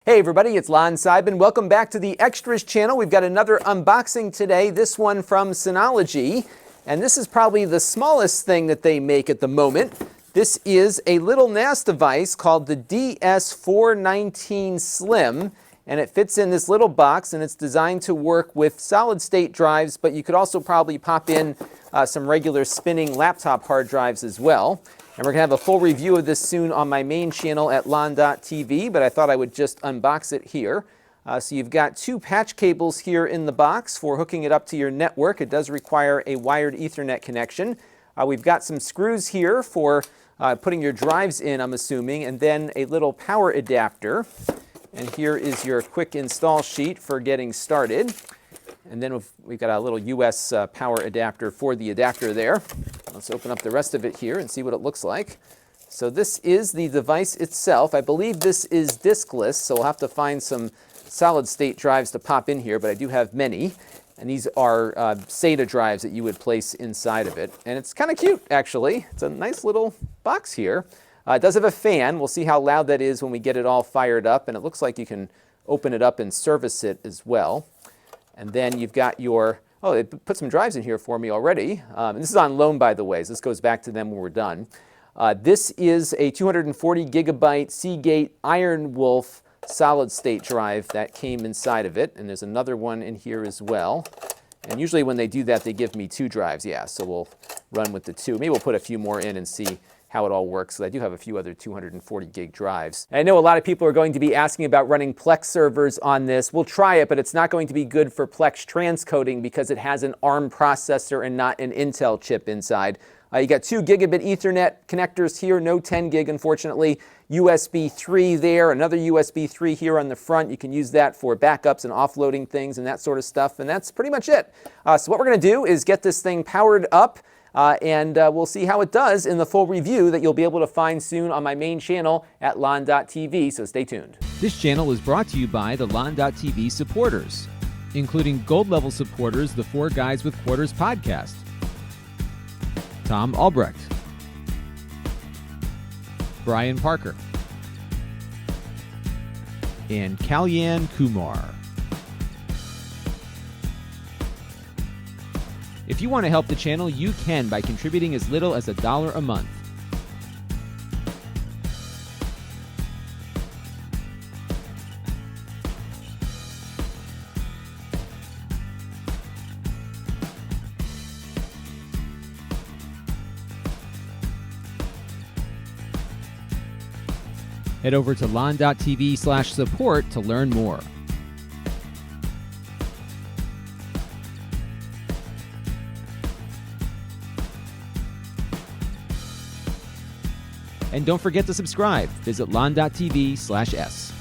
Hey everybody, it's Lon Seidman. Welcome back to the Extras channel. We've got another unboxing today, this one from Synology. And this is probably the smallest thing that they make at the moment. This is a little NAS device called the DS419slim. And it fits in this little box, and it's designed to work with solid-state drives, but you could also probably pop in some regular spinning laptop hard drives as well. And we're going to have a full review of this soon on my main channel at lon.tv, but I thought I would just unbox it here. So you've got two patch cables here in the box for hooking it up to your network. It does require a wired Ethernet connection. We've got some screws here for putting your drives in, I'm assuming, and then a little power adapter. And here is your quick install sheet for getting started. And then we've got a little US power adapter for the adapter there. Let's open up the rest of it here and see what it looks like. So this is the device itself. I believe this is diskless, so we'll have to find some solid-state drives to pop in here, but I do have many. And these are SATA drives that you would place inside of it. And it's kind of cute, actually. It's a nice little box here. It does have a fan. We'll see how loud that is when we get it all fired up. And it looks like you can open it up and service it as well. And then you've got your, oh, they put some drives in here for me already. And this is on loan, by the way, so this goes back to them when we're done. This is a 240 gigabyte Seagate Iron Wolf solid-state drive that came inside of it. And there's another one in here as well. And usually when they do that, they give me two drives. Yeah, so we'll run with the two. Maybe we'll put a few more in and see how it all works. So I do have a few other 240 gig drives. And I know a lot of people are going to be asking about running Plex servers on this. We'll try it, but it's not going to be good for Plex transcoding because it has an ARM processor and not an Intel chip inside. You got 2 gigabit Ethernet connectors here, no 10 gig unfortunately. USB 3 there, another USB 3 here on the front. You can use that for backups and offloading things and that sort of stuff, and that's pretty much it. So what we're going to do is get this thing powered up, and we'll see how it does in the full review that you'll be able to find soon on my main channel at lon.tv, so stay tuned. This channel is brought to you by the lon.tv supporters, including gold level supporters, the Four Guys with Quarters podcast, Tom Albrecht, Brian Parker, and Kalyan Kumar. If you want to help the channel, you can by contributing as little as $1 a month. Head over to lon.tv/support to learn more. And don't forget to subscribe. Visit lon.tv/s.